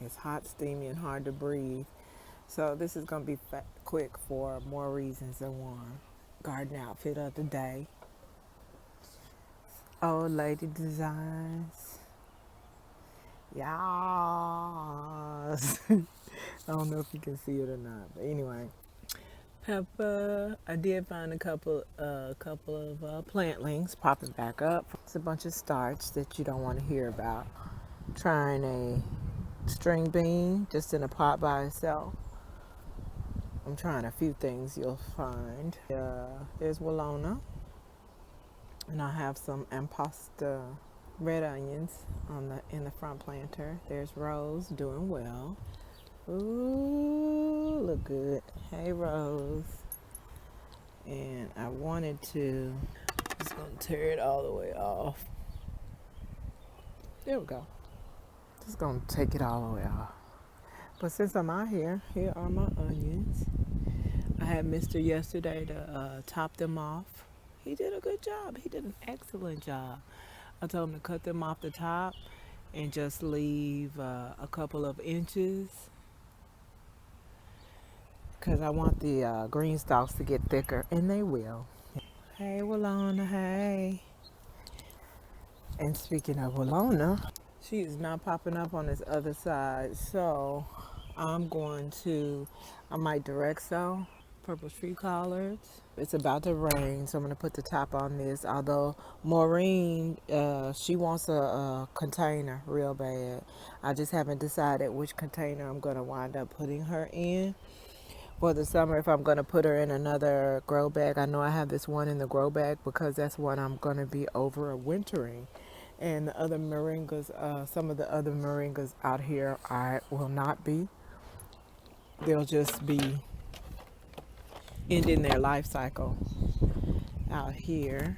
It's hot, steamy, and hard to breathe. So this is going to be quick for more reasons than one. Garden outfit of the day. Old lady designs. Yes. I don't know if you can see it or not, but anyway. Pepper. I did find a couple of plantlings popping back up. It's a bunch of starch that you don't want to hear about. Trying a string bean just in a pot by itself. I'm trying a few things you'll find. There's Walona, and I have some impasta red onions in the front planter. There's Rose doing well. Ooh, look good. Hey, Rose. And I wanted to, just gonna tear it all the way off. There we go. Just gonna take it all the way off. But since I'm out here are my onions. I had Mr. yesterday to top them off. He did a good job. He did an excellent job. I told him to cut them off the top and just leave a couple of inches because I want the green stalks to get thicker, and they will. Hey, Walona, hey. And speaking of Walona, she is not popping up on this other side, so I might direct sow purple tree collards. It's about to rain, so I'm going to put the top on this. Although Maureen, she wants a container real bad. I just haven't decided which container I'm going to wind up putting her in for the summer. If I'm going to put her in another grow bag, I know I have this one in the grow bag because that's what I'm going to be overwintering. And the other moringas, some of the other moringas out here, I will not be. They'll just be ending their life cycle out here.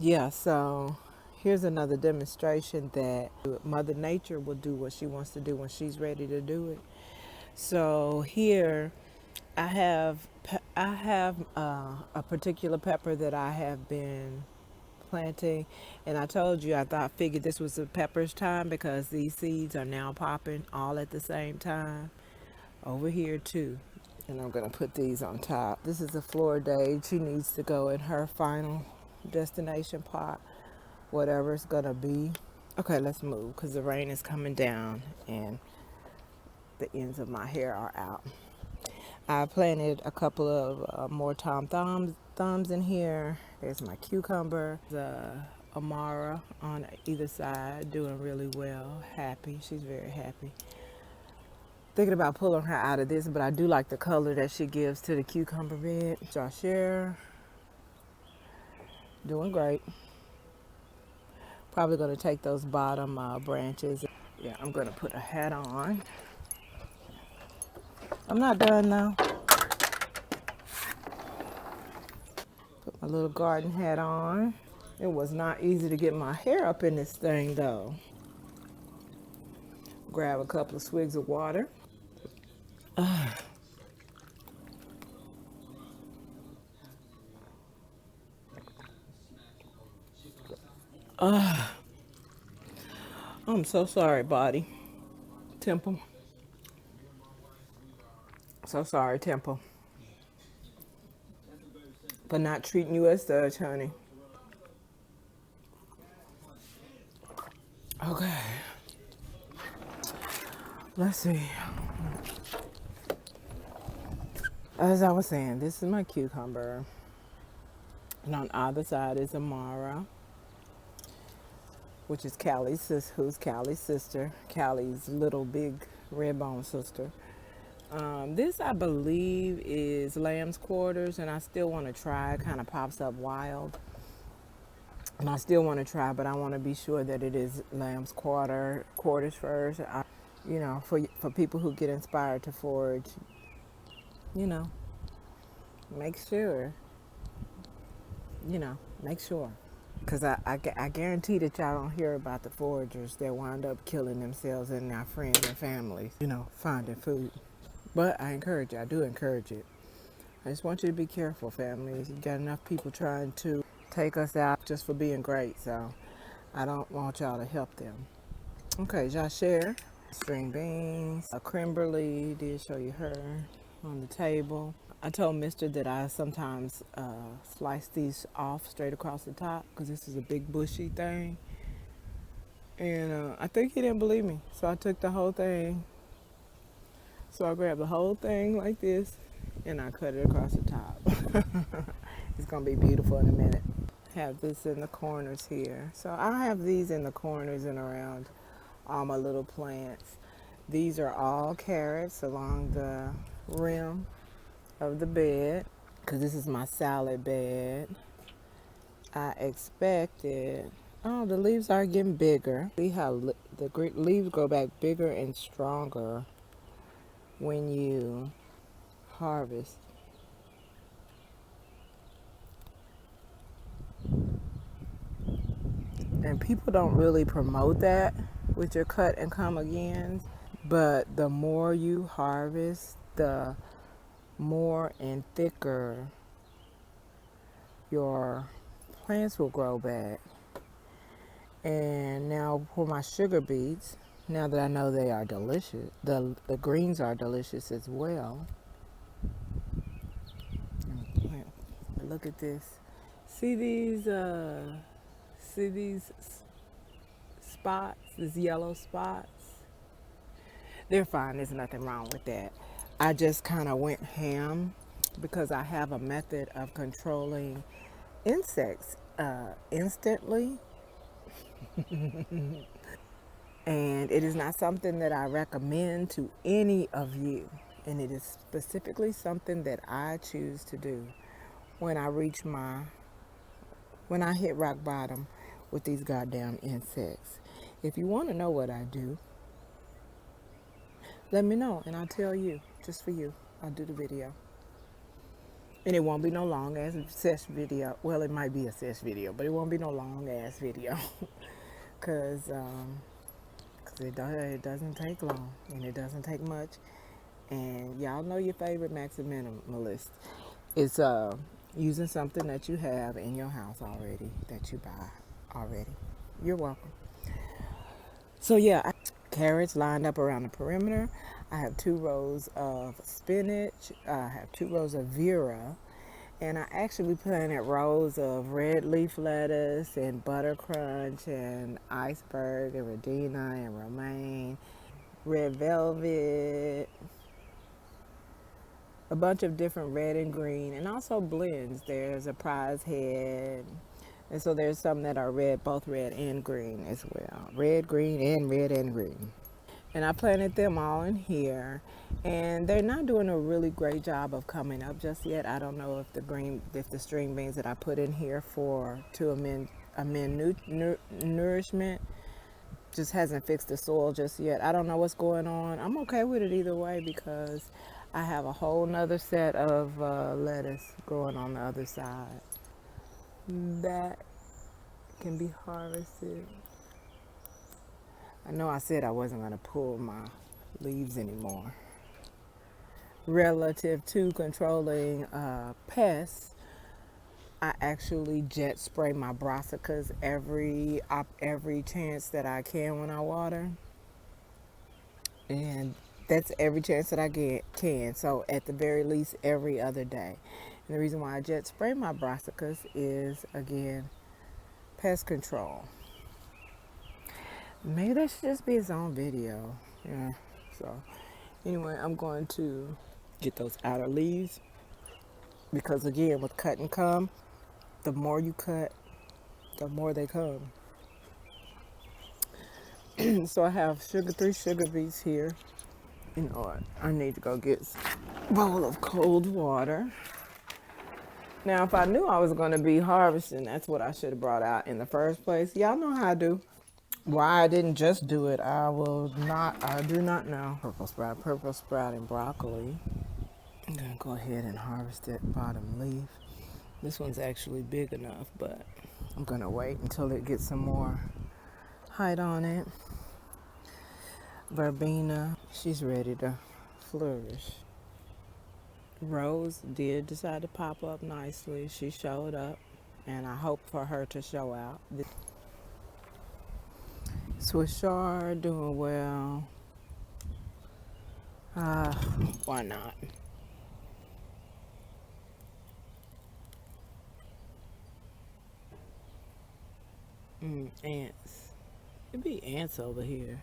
Yeah, so here's another demonstration that Mother Nature will do what she wants to do when she's ready to do it. So here I have a particular pepper that I have been planting, and I told you I figured this was the pepper's time because these seeds are now popping all at the same time over here too. And I'm gonna put these on top. This is a Floridae. She needs to go in her final destination pot, whatever it's gonna be. Okay, let's move because the rain is coming down and the ends of my hair are out. I planted a couple of more Tom Thumbs in here. There's my cucumber, the Amara on either side, doing really well. Happy, she's very happy. Thinking about pulling her out of this, but I do like the color that she gives to the cucumber bed. Joshare, doing great. Probably gonna take those bottom branches. Yeah, I'm gonna put a hat on. I'm not done now. Put my little garden hat on. It was not easy to get my hair up in this thing though. Grab a couple of swigs of water. I'm so sorry, body. Temple. So sorry, Temple. For not treating you as such, honey. Okay. Let's see. As I was saying, this is my cucumber. And on either side is Amara, which is who's Callie's sister. Callie's little big red bone sister. This, I believe, is lamb's quarters, and I still want to try. It kind of pops up wild. And I still want to try, but I want to be sure that it is lamb's quarters first. For people who get inspired to forage, make sure. Make sure. Because I guarantee that y'all don't hear about the foragers that wind up killing themselves and their friends and families, finding food. But I do encourage it. I just want you to be careful, families. You got enough people trying to take us out just for being great, so I don't want y'all to help them. Okay, Joshare. string beans. Kimberly did show you her on the table. I told Mister that I sometimes slice these off straight across the top because this is a big bushy thing. And I think he didn't believe me. So I took the whole thing. So I grabbed the whole thing like this and I cut it across the top. It's going to be beautiful in a minute. Have this in the corners here. So I have these in the corners and around all my little plants. These are all carrots along the rim of the bed because this is my salad bed. I expected, oh, the leaves are getting bigger. See how the leaves grow back bigger and stronger when you harvest. And people don't really promote that with your cut and come agains, but the more you harvest, the more and thicker your plants will grow back. And now for my sugar beets, now that I know they are delicious, the greens are delicious as well. Look at this. See these spots, these yellow spots? They're fine, there's nothing wrong with that. I just kind of went ham because I have a method of controlling insects instantly. And it is not something that I recommend to any of you. And it is specifically something that I choose to do when I hit rock bottom with these goddamn insects. If you want to know what I do, let me know and I'll tell you, just for you. I'll do the video. And it won't be no long ass sesh video. Well, it might be a sesh video, but it won't be no long ass video. Cause it doesn't take long and it doesn't take much. And y'all know your favorite minimalist is using something that you have in your house already, that you buy already. You're welcome. So yeah, carrots lined up around the perimeter. I have 2 rows of spinach. I have 2 rows of Vera. And I actually planted rows of red leaf lettuce and butter crunch and iceberg and Radina and romaine, red velvet, a bunch of different red and green, and also blends. There's a prize head, and so there's some that are red, both red and green as well. Red, green, and red and green. And I planted them all in here, and they're not doing a really great job of coming up just yet. I don't know if the string beans that I put in here to amend nourishment just hasn't fixed the soil just yet. I don't know what's going on. I'm okay with it either way because I have a whole nother set of lettuce growing on the other side that can be harvested. I know I said I wasn't going to pull my leaves anymore. Relative to controlling pests, I actually jet spray my brassicas every chance that I can when I water. And that's every chance that I can. So at the very least every other day. And the reason why I jet spray my brassicas is, again, pest control. Maybe that should just be its own video. Yeah. So anyway, I'm going to get those outer leaves because, again, with cut and come, the more you cut, the more they come. So I have 3 sugar beets here. You know what? I need to go get a bowl of cold water. Now, if I knew I was going to be harvesting, that's what I should have brought out in the first place. Y'all know how I do. Why I didn't just do it, I do not know. Purple sprout and broccoli. I'm gonna go ahead and harvest that bottom leaf. This one's actually big enough, but I'm gonna wait until it gets some more height on it. Verbena, she's ready to flourish. Rose did decide to pop up nicely. She showed up, and I hope for her to show out. Swiss chard doing well. Why not? Ants. It'd be ants over here.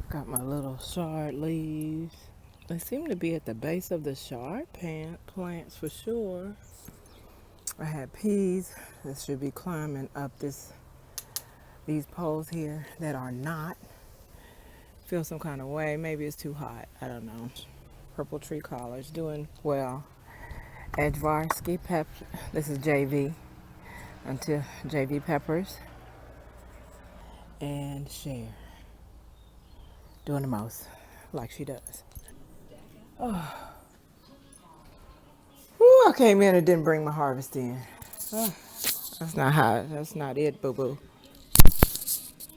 Got my little chard leaves. They seem to be at the base of the chard plants for sure. I had peas that should be climbing up these poles here that are not. Feel some kind of way. Maybe it's too hot. I don't know. Purple tree collars doing well. Edgevarsky pepper. This is JV. Until JV peppers. And Cher. Doing the most, like she does. Oh. Whew, I came in and didn't bring my harvest in. Oh, that's not it, boo-boo.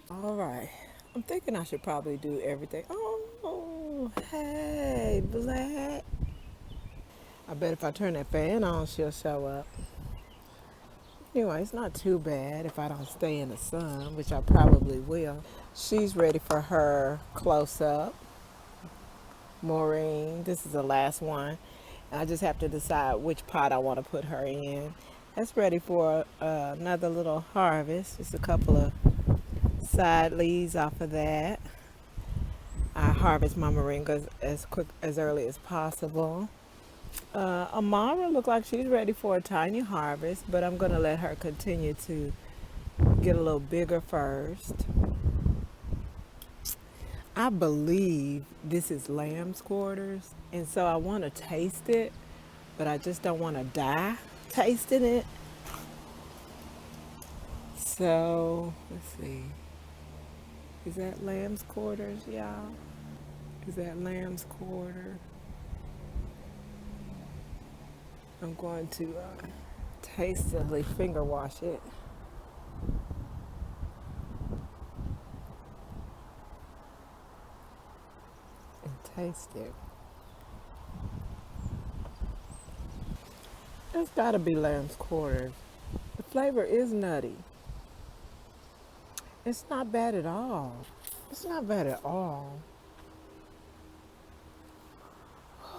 All right. I'm thinking I should probably do everything. Oh, hey, Black. I bet if I turn that fan on, she'll show up. Anyway, it's not too bad if I don't stay in the sun, which I probably will. She's ready for her close-up. Maureen, this is the last one. I just have to decide which pot I want to put her in. That's ready for another little harvest. Just a couple of side leaves off of that. I harvest my moringas as early as possible. Amara looked like she's ready for a tiny harvest, but I'm going to let her continue to get a little bigger first. I believe this is lamb's quarters, and so I want to taste it, but I just don't want to die tasting it. So, let's see. Is that lamb's quarters, y'all? Is that lamb's quarter? I'm going to tastily finger wash it. And taste it. It's gotta be lamb's quarters. The flavor is nutty. It's not bad at all. It's not bad at all.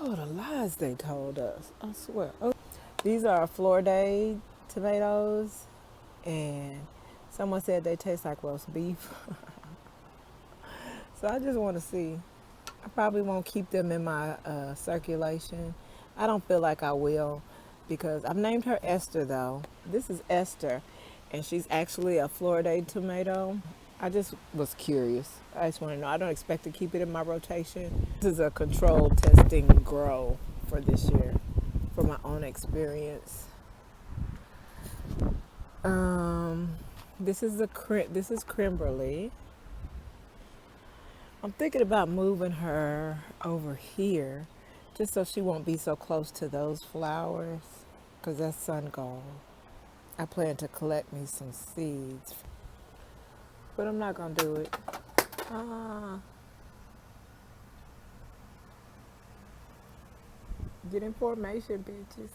Oh, the lies they told us. I swear. Oh, these are Florida tomatoes, and someone said they taste like roast beef. So I just want to see. I probably won't keep them in my circulation. I don't feel like I will, because I've named her Esther though. This is Esther, and she's actually a Florida tomato. I just was curious. I just want to know. I don't expect to keep it in my rotation. This is a controlled testing grow for this year, for my own experience. This is Kimberly. I'm thinking about moving her over here, just so she won't be so close to those flowers, because that's sun gold. I plan to collect me some seeds, but I'm not gonna do it. Get information, bitches.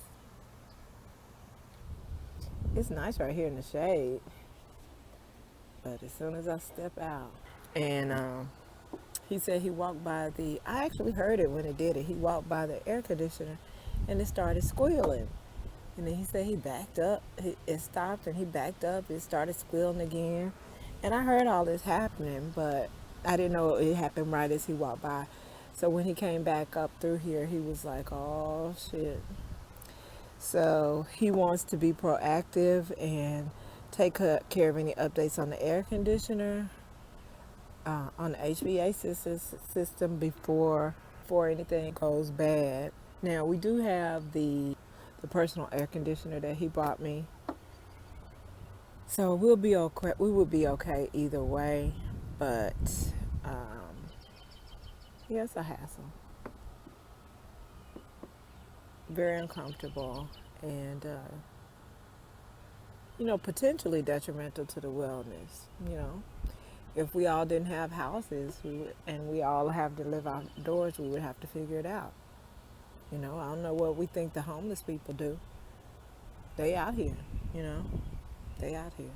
It's nice right here in the shade, but as soon as I step out, and he said he walked by I actually heard it when it did it. He walked by the air conditioner and it started squealing. And then he said he backed up. It stopped and he backed up. It started squealing again. And I heard all this happening, but I didn't know it happened right as he walked by. So when he came back up through here, he was like, oh, shit. So he wants to be proactive and take care of any updates on the air conditioner, on the HVAC system before anything goes bad. Now we do have the personal air conditioner that he bought me, so we'll be okay. We will be okay either way, but yeah, it's a hassle. Very uncomfortable, and potentially detrimental to the wellness. If we all didn't have houses, and we all have to live outdoors, we would have to figure it out. I don't know what we think the homeless people do. They out here, they out here.